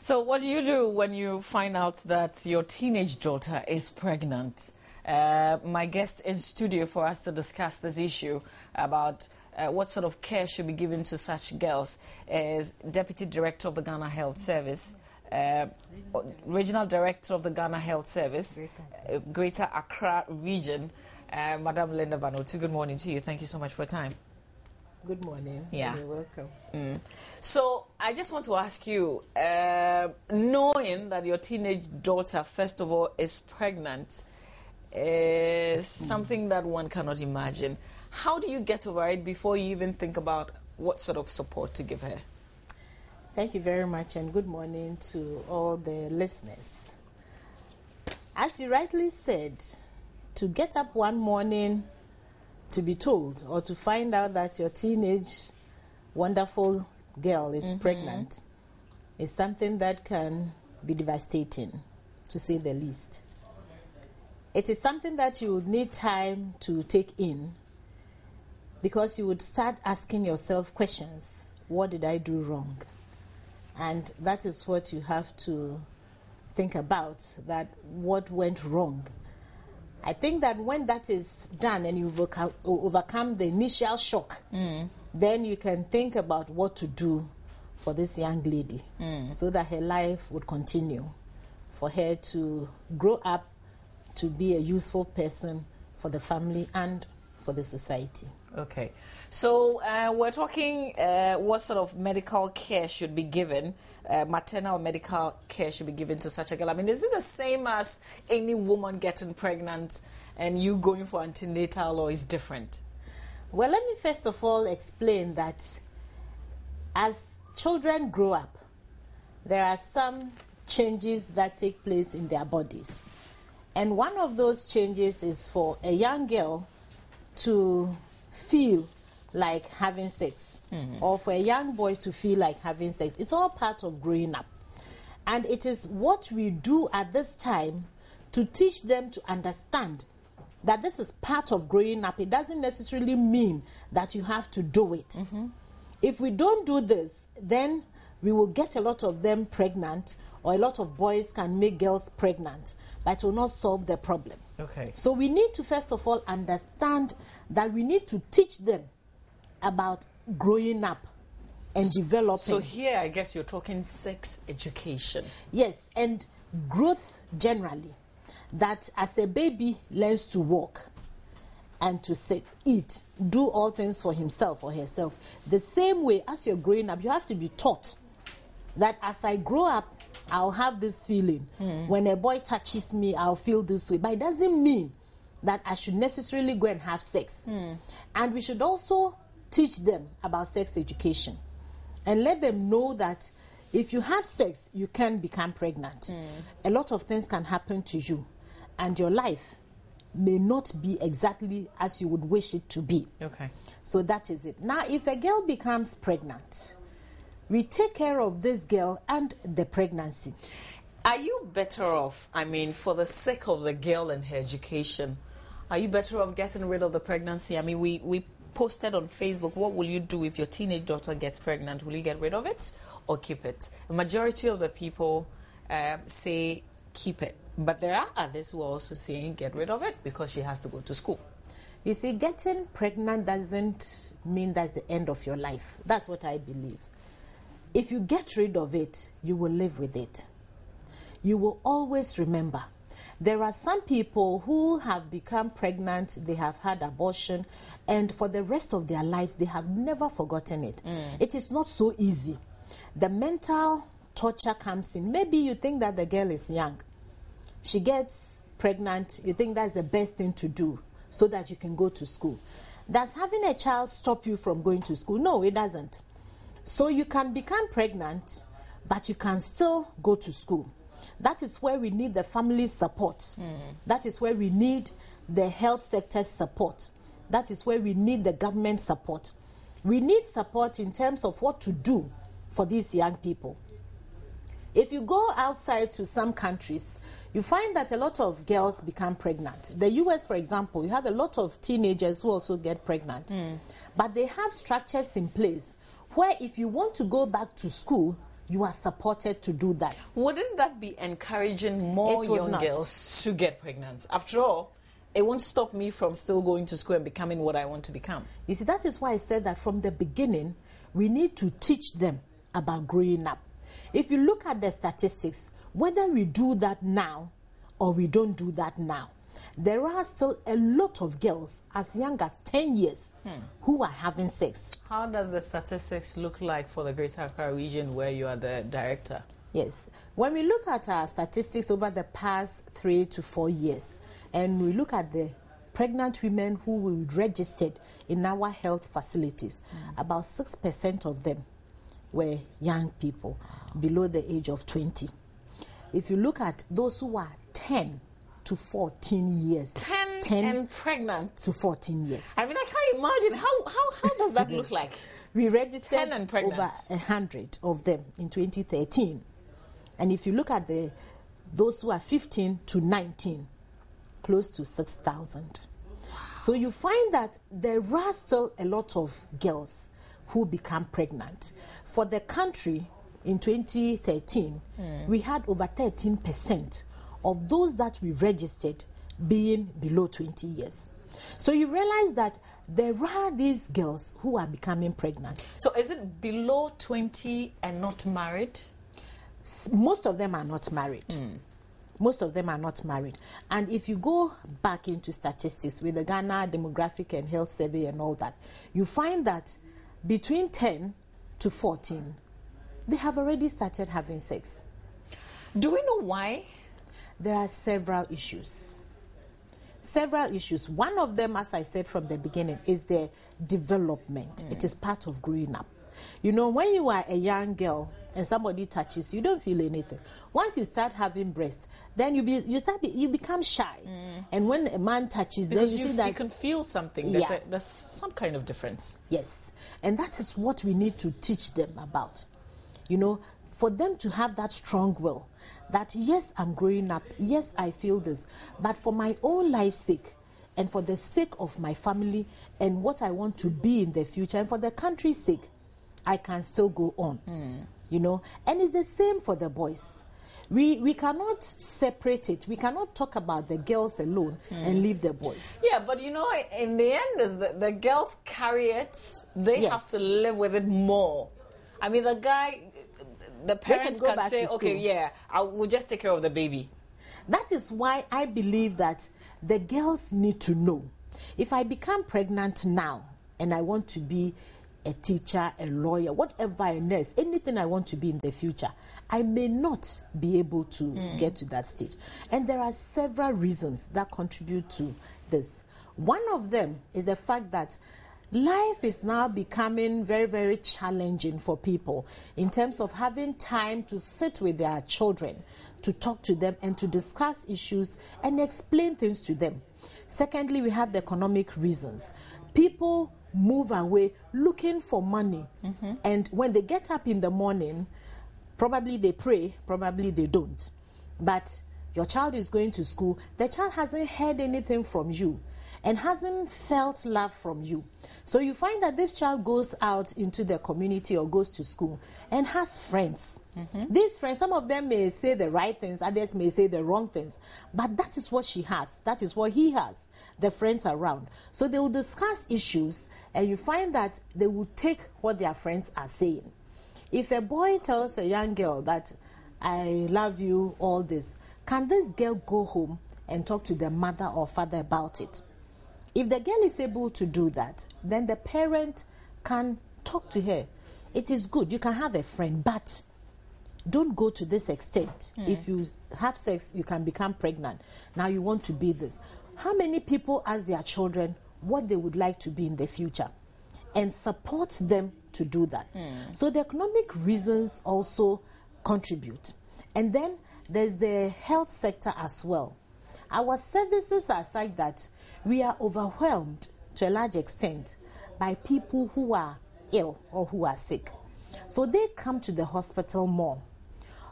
So what do you do when you find out that your teenage daughter is pregnant? My guest in studio for us to discuss this issue about what sort of care should be given to such girls is Deputy Director of the Ghana Health Service, Regional Director of the Ghana Health Service, Greater Accra Region, Madam Linda Banotu. Good morning to you. Thank you so much for your time. Good morning. Yeah. You're welcome. So I just want to ask you, knowing that your teenage daughter, first of all, is pregnant, is something that one cannot imagine. How do you get over it before you even think about what sort of support to give her? Thank you very much, and good morning to all the listeners. As you rightly said, to get up one morning to be told or to find out that your teenage wonderful girl is pregnant is something that can be devastating, to say the least. It is something that you would need time to take in, because you would start asking yourself questions. What did I do wrong? And that is what you have to think about, that what went wrong. I think that when that is done and you overcome the initial shock, then you can think about what to do for this young lady so that her life would continue, for her to grow up to be a useful person for the family and for the society. Okay. So we're talking what sort of medical care should be given, maternal medical care should be given to such a girl. I mean, is it the same as any woman getting pregnant and you going for antenatal, or is different? Well, let me first of all explain that as children grow up, there are some changes that take place in their bodies. And one of those changes is for a young girl to feel like having sex, or for a young boy to feel like having sex. It's all part of growing up. And it is what we do at this time to teach them to understand that this is part of growing up. It doesn't necessarily mean that you have to do it. If we don't do this, then we will get a lot of them pregnant, or a lot of boys can make girls pregnant, but it will not solve the problem. Okay. So we need to first of all understand that we need to teach them about growing up and developing. So here, I guess you're talking sex education. Yes, and growth generally. That as a baby learns to walk and to sit, eat, do all things for himself or herself, the same way as you're growing up, you have to be taught that as I grow up, I'll have this feeling. When a boy touches me, I'll feel this way. But it doesn't mean that I should necessarily go and have sex. And we should also teach them about sex education and let them know that if you have sex, you can become pregnant. A lot of things can happen to you, and your life may not be exactly as you would wish it to be. Okay. So that is it. Now, if a girl becomes pregnant, we take care of this girl and the pregnancy. Are you better off, I mean, for the sake of the girl and her education, are you better off getting rid of the pregnancy? I mean, we posted on Facebook, what will you do if your teenage daughter gets pregnant? Will you get rid of it or keep it? A majority of the people say keep it. But there are others who are also saying get rid of it because she has to go to school. You see, getting pregnant doesn't mean that's the end of your life. That's what I believe. If you get rid of it, you will live with it. You will always remember. There are some people who have become pregnant, they have had abortion, and for the rest of their lives, they have never forgotten it. It is not so easy. The mental torture comes in. Maybe you think that the girl is young. She gets pregnant, you think that's the best thing to do so that you can go to school. Does having a child stop you from going to school? No, it doesn't. So you can become pregnant, but you can still go to school. That is where we need the family support. That is where we need the health sector support. That is where we need the government support. We need support in terms of what to do for these young people. If you go outside to some countries, you find that a lot of girls become pregnant. The US, for example, you have a lot of teenagers who also get pregnant. But they have structures in place where if you want to go back to school, you are supported to do that. Wouldn't that be encouraging more young girls to get pregnant? After all, it won't stop me from still going to school and becoming what I want to become. You see, that is why I said that from the beginning, we need to teach them about growing up. If you look at the statistics, whether we do that now or we don't do that now, there are still a lot of girls as young as 10 years who are having sex. How does the statistics look like for the Greater Accra region where you are the director? Yes. When we look at our statistics over the past 3 to 4 years, and we look at the pregnant women who were registered in our health facilities, about 6% of them were young people below the age of 20. If you look at those who are 10 to 14 years. 10 and pregnant. To 14 years. I mean, I can't imagine. How does that look like? We registered 10 and pregnant. over 100 of them in 2013. And if you look at those who are 15 to 19, close to 6,000. So you find that there are still a lot of girls who become pregnant. For the country, in 2013, we had over 13% of those that we registered being below 20 years. So you realize that there are these girls who are becoming pregnant. So is it below 20 and not married? Most of them are not married. Most of them are not married. And if you go back into statistics with the Ghana Demographic and Health Survey and all that, you find that between 10 to 14, they have already started having sex. Do we know why? There are several issues. Several issues. One of them, as I said from the beginning, is the development. It is part of growing up. You know, when you are a young girl and somebody touches you, don't feel anything. Once you start having breasts, then you become shy. And when a man touches, because then you see that you can feel something. There's some kind of difference. Yes, and that is what we need to teach them about. You know, for them to have that strong will, that yes, I'm growing up, yes, I feel this, but for my own life's sake, and for the sake of my family and what I want to be in the future, and for the country's sake, I can still go on. You know, and it's the same for the boys. We cannot separate it. We cannot talk about the girls alone and leave the boys. Yeah, but you know, in the end, is the girls carry it. They have to live with it more. I mean, the parents can say, okay, yeah, we'll just take care of the baby. That is why I believe that the girls need to know. If I become pregnant now and I want to be a teacher, a lawyer, whatever, a nurse, anything I want to be in the future, I may not be able to get to that stage. And there are several reasons that contribute to this. One of them is the fact that life is now becoming very, very challenging for people in terms of having time to sit with their children, to talk to them and to discuss issues and explain things to them. Secondly, we have the economic reasons. People move away looking for money. And when they get up in the morning, probably they pray, probably they don't. But your child is going to school, the child hasn't heard anything from you and hasn't felt love from you. So you find that this child goes out into the community or goes to school and has friends. These friends, some of them may say the right things, others may say the wrong things. But that is what she has. That is what he has, the friends around. So they will discuss issues and you find that they will take what their friends are saying. If a boy tells a young girl that, I love you, all this, can this girl go home and talk to the mother or father about it? If the girl is able to do that, then the parent can talk to her. It is good, you can have a friend, but don't go to this extent. If you have sex, you can become pregnant. Now you want to be this. How many people ask their children what they would like to be in the future and support them to do that? So the economic reasons also contribute. And then there's the health sector as well. Our services are such that we are overwhelmed to a large extent by people who are ill or who are sick. So they come to the hospital more.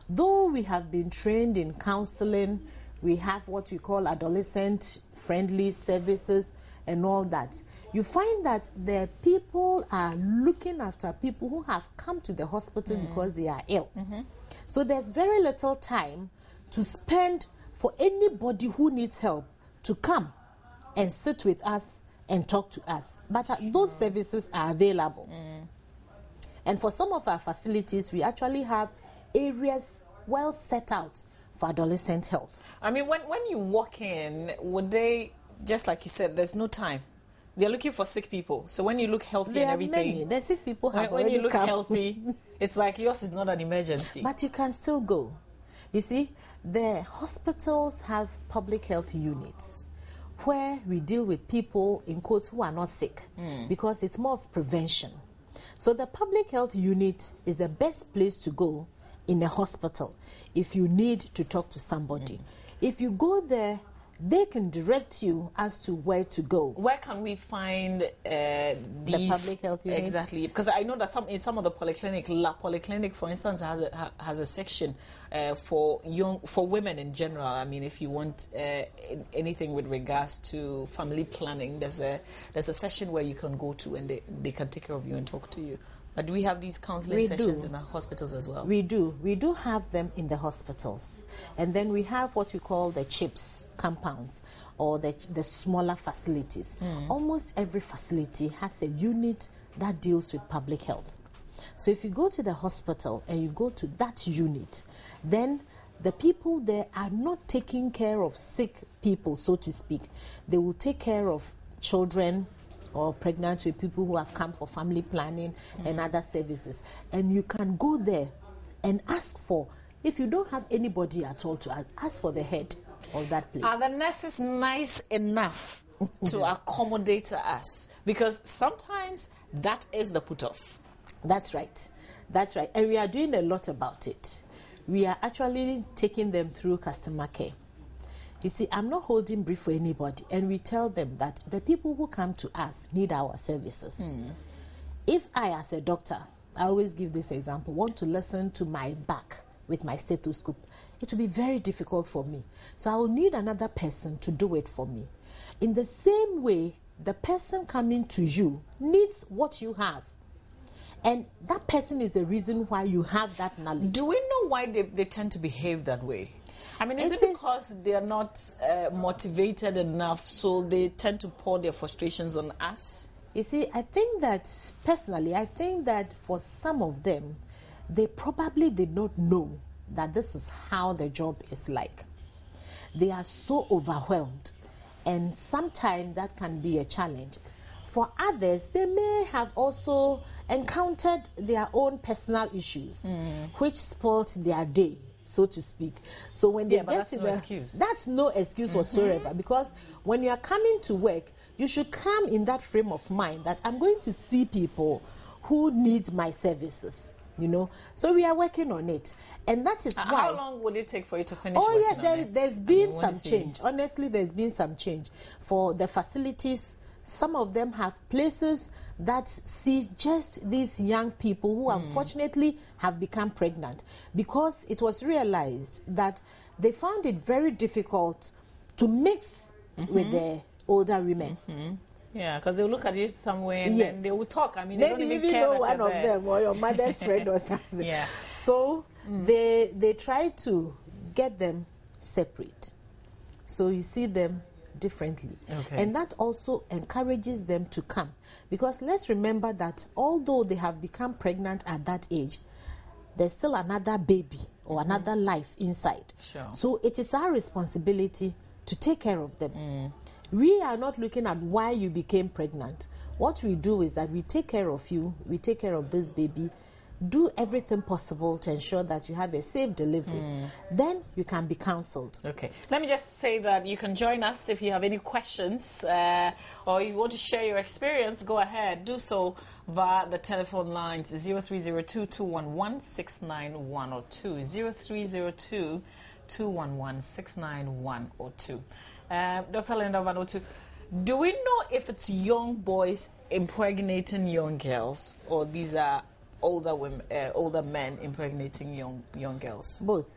Though we have been trained in counseling, we have what we call adolescent-friendly services and all that, you find that the people are looking after people who have come to the hospital because they are ill. So there's very little time to spend for anybody who needs help to come and sit with us and talk to us. But those services are available. And for some of our facilities, we actually have areas well set out for adolescent health. I mean, when you walk in, would they, just like you said, there's no time. They're looking for sick people. So when you look healthy There and are everything, many. The sick people have when already you look come. healthy, it's like yours is not an emergency. But you can still go. You see, the hospitals have public health units where we deal with people, in quotes, who are not sick, because it's more of prevention. So the public health unit is the best place to go in a hospital if you need to talk to somebody. If you go there, they can direct you as to where to go. Where can we find these? The public health unit? Exactly, because I know that in some of the polyclinic, La Polyclinic, for instance, has a section for women in general. I mean, if you want anything with regards to family planning, there's a session where you can go to and they can take care of you and talk to you. But do we have these counseling sessions in the hospitals as well? We do. We do have them in the hospitals. And then we have what we call the CHIPS compounds, or the smaller facilities. Almost every facility has a unit that deals with public health. So if you go to the hospital and you go to that unit, then the people there are not taking care of sick people, so to speak. They will take care of children or pregnant with people who have come for family planning and other services. And you can go there and ask for, if you don't have anybody at all to ask for the head of that place. Are the nurses nice enough to accommodate us? Because sometimes that is the put-off. That's right. That's right. And we are doing a lot about it. We are actually taking them through customer care. You see, I'm not holding brief for anybody, and we tell them that the people who come to us need our services. If I, as a doctor, I always give this example, want to listen to my back with my stethoscope, it will be very difficult for me. So I will need another person to do it for me. In the same way, the person coming to you needs what you have. And that person is the reason why you have that knowledge. Do we know why they tend to behave that way? I mean, is it because they are not motivated enough, so they tend to pour their frustrations on us? You see, I think that, personally, I think that for some of them, they probably did not know that this is how the job is like. They are so overwhelmed, and sometimes that can be a challenge. For others, they may have also encountered their own personal issues, which spoiled their day, so to speak. So when they get to that's no excuse whatsoever, because when you are coming to work, you should come in that frame of mind that I'm going to see people who need my services, you know. So we are working on it, and that is why. How long will it take for you to finish? Oh yeah, there's been some change. Honestly, there's been some change for the facilities. Some of them have places that see just these young people who unfortunately have become pregnant, because it was realized that they found it very difficult to mix with the older women. Yeah, because they'll look at you somewhere and then they will talk. I mean, they don't even care know that one of there. them or your mother's friend or something. Yeah. So they try to get them separate. So you see them differently. Okay. And that also encourages them to come. Because let's remember that although they have become pregnant at that age, there's still another baby or another life inside. Sure. So it is our responsibility to take care of them. We are not looking at why you became pregnant. What we do is that we take care of you, we take care of this baby, do everything possible to ensure that you have a safe delivery. Then you can be counseled. Okay. Let me just say that you can join us if you have any questions or you want to share your experience. Go ahead. Do so via the telephone lines 0302-211-69102. 0302-211-69102. Dr. Linda Vanotu, do we know if it's young boys impregnating young girls, or these are older women, older men impregnating young girls? Both.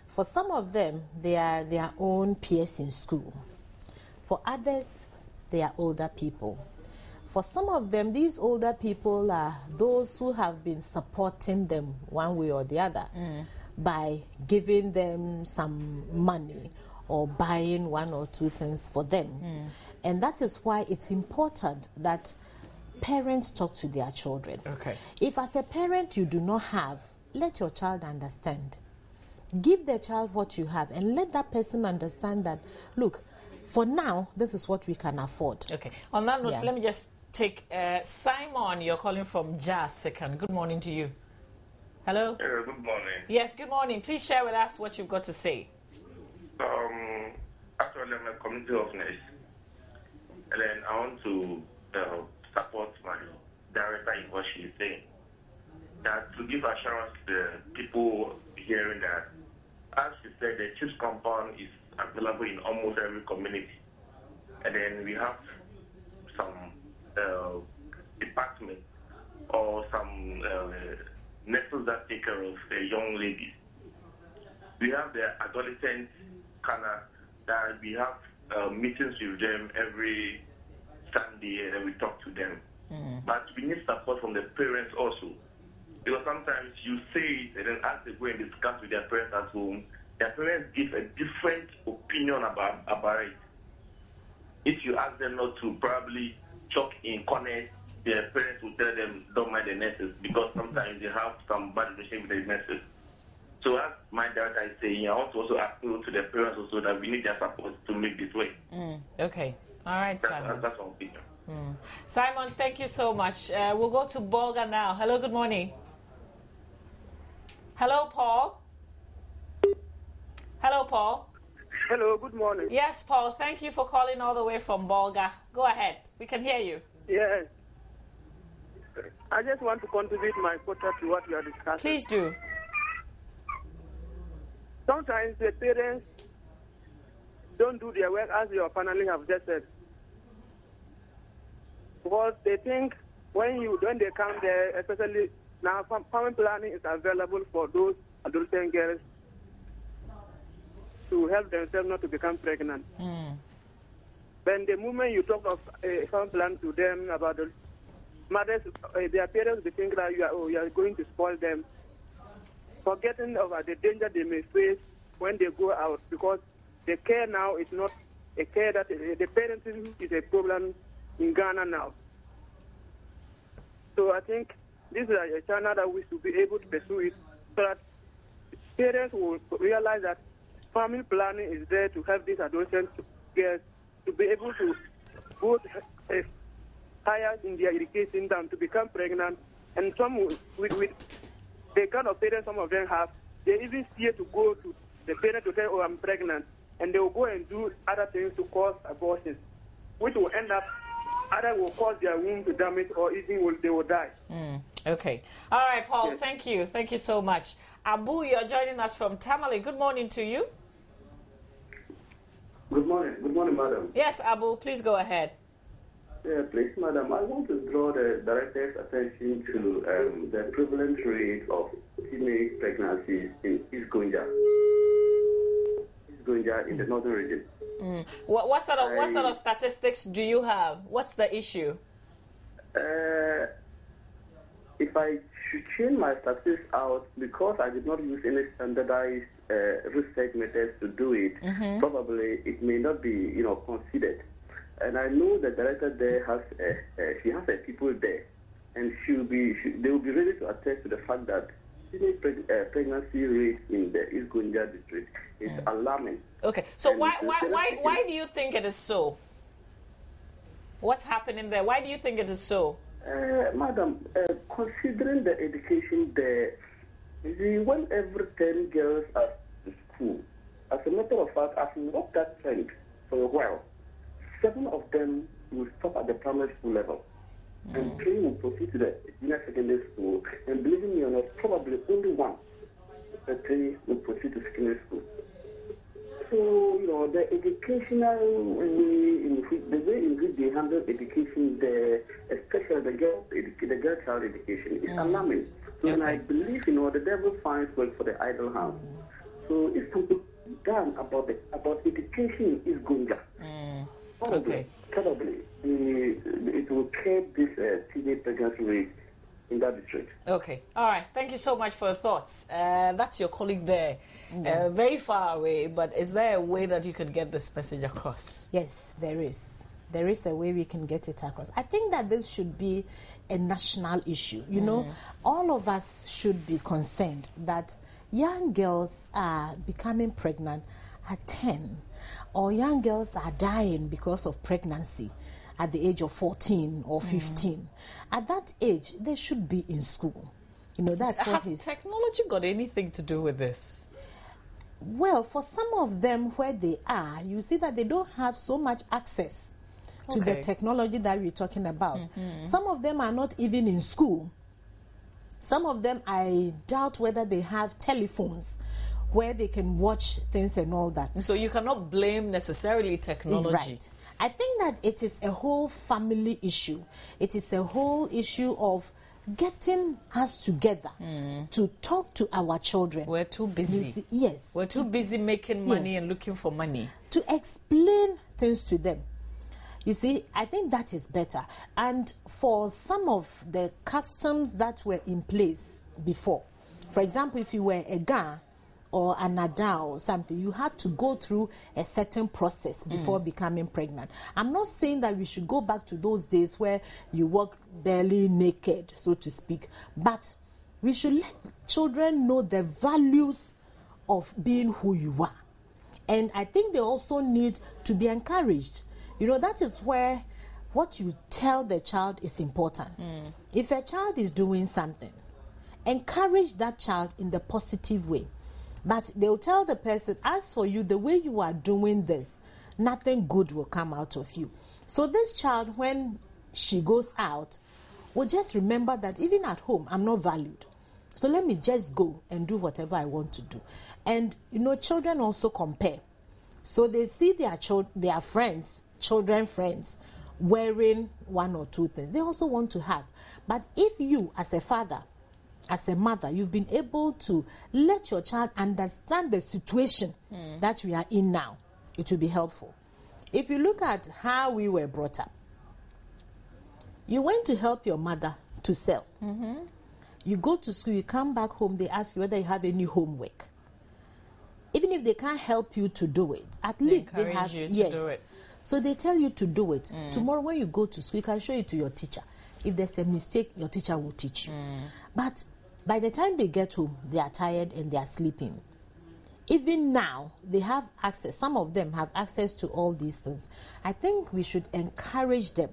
For some of them, they are their own peers in school. For others, they are older people. For some of them, these older people are those who have been supporting them one way or the other by giving them some money or buying one or two things for them. And that is why it's important that parents talk to their children. Okay. If as a parent you do not have, let your child understand. Give the child what you have and let that person understand that, look, for now, this is what we can afford. Okay. On that note, let me just take Simon. You're calling from Jazz Second. Good morning to you. Hello? Good morning. Yes, good morning. Please share with us what you've got to say. Actually, I'm a community of nurse. And then I want to support my director in what she's saying. That to give assurance to the people hearing that, as she said, the chips compound is available in almost every community. And then we have some department or some nurses that take care of young ladies. We have the adolescent corner that we have meetings with them every Sunday and then we talk to them. But we need support from the parents also. Because sometimes you say it and then as they go and discuss with their parents at home, their parents give a different opinion about it. If you ask them not to probably talk in corners, their parents will tell them don't mind the nurses because sometimes they have some bad relationship with the nurses. So as my director is saying, I want to also appeal to the parents also that we need their support to make this way. Okay. All right, Simon. That's one opinion. Simon, thank you so much. We'll go to Bolga now. Hello, good morning. Hello, Paul. Hello, Paul. Hello, good morning. Yes, Paul, thank you for calling all the way from Bolga. Go ahead. We can hear you. Yes. I just want to contribute my quota to what you are discussing. Please do. Sometimes the parents don't do their work as your panel have just said. Because they think when they come there, especially now family planning is available for those adolescent girls to help themselves not to become pregnant. Then the moment you talk of family plan to them about the mothers, their parents, they think that you are going to spoil them, forgetting about the danger they may face when they go out, because the care now is not a care that the parenting is a problem in Ghana now. So I think this is a channel that we should be able to pursue it so that parents will realize that family planning is there to help these adolescent girls to be able to go higher in their education than to become pregnant. And some with the kind of parents some of them have, they even fear to go to the parent to say, oh, I'm pregnant. And they will go and do other things to cause abortions, which will end up either will cause their womb to damage or even they will die. Okay. All right, Paul, yes. Thank you. Thank you so much. Abu, you're joining us from Tamale. Good morning to you. Good morning. Good morning, madam. Yes, Abu, please go ahead. Yeah, please, madam. I want to draw the director's attention to the prevalent rate of teenage pregnancies in East Gonja. East Gonja in the northern region. What sort of statistics do you have? What's the issue? If I should change my statistics out, because I did not use any standardized research methods to do it, probably it may not be, considered. And I know the director there has she has her people there, and they will be ready to attest to the fact that teenage pregnancy rate in the East Gonja district is alarming. Okay, so why do you think it is so? What's happening there? Why do you think it is so? Madam, considering the education there, you see, when every 10 girls are to school, as a matter of fact, I've watched that trend for a while. 7 of them will stop at the primary school level, and 3 will proceed to the junior secondary school, and believe me or not, probably only 1, the 3 will proceed to secondary school. So, the educational way in which they handle education there, especially the girl child education, is alarming. So, and I believe, the devil finds work for the idle hands. So, if something done about education is going on. Probably, it will curb this teenage pregnancy rate in that district. Okay. All right. Thank you so much for your thoughts. That's your colleague there, very far away. But is there a way that you could get this message across? Yes, there is. There is a way we can get it across. I think that this should be a national issue. You know, all of us should be concerned that young girls are becoming pregnant at 10, or young girls are dying because of pregnancy at the age of 14 or 15. At that age, they should be in school. You know, that's what Has technology got anything to do with this? Well, for some of them where they are, you see that they don't have so much access to the technology that we're talking about. Some of them are not even in school. Some of them, I doubt whether they have telephones where they can watch things and all that. So you cannot blame necessarily technology. Right. I think that it is a whole family issue. It is a whole issue of getting us together to talk to our children. We're too busy. Yes. We're too busy making money and looking for money. To explain things to them. You see, I think that is better. And for some of the customs that were in place before, for example, if you were a Ga or an Ada or something, you had to go through a certain process before becoming pregnant. I'm not saying that we should go back to those days where you walk barely naked, so to speak, but we should let children know the values of being who you are. And I think they also need to be encouraged. You know, that is where what you tell the child is important. If a child is doing something, encourage that child in the positive way. But they'll tell the person, as for you, the way you are doing this, nothing good will come out of you. So this child, when she goes out, will just remember that even at home, I'm not valued. So let me just go and do whatever I want to do. And, you know, children also compare. So they see their friends, children friends, wearing one or two things. They also want to have. But if you, as a father, as a mother, you've been able to let your child understand the situation that we are in now, it will be helpful. If you look at how we were brought up, you went to help your mother to sell. You go to school, you come back home, they ask you whether you have any homework. Even if they can't help you to do it, at least they have you to do it. So they tell you to do it. Tomorrow when you go to school, you can show it to your teacher. If there's a mistake, your teacher will teach you. But by the time they get home, they are tired and they are sleeping. Even now, they have access. Some of them have access to all these things. I think we should encourage them.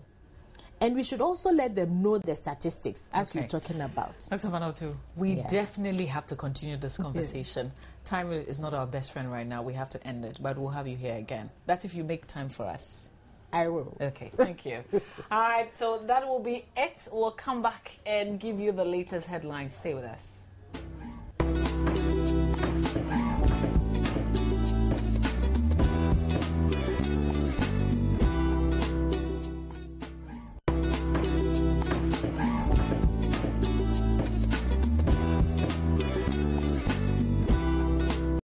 And we should also let them know the statistics, as we're talking about. Dr. Vanotu, we definitely have to continue this conversation. Time is not our best friend right now. We have to end it, but we'll have you here again. That's if you make time for us. I will. Okay, thank you. All right, so that will be it. We'll come back and give you the latest headlines. Stay with us.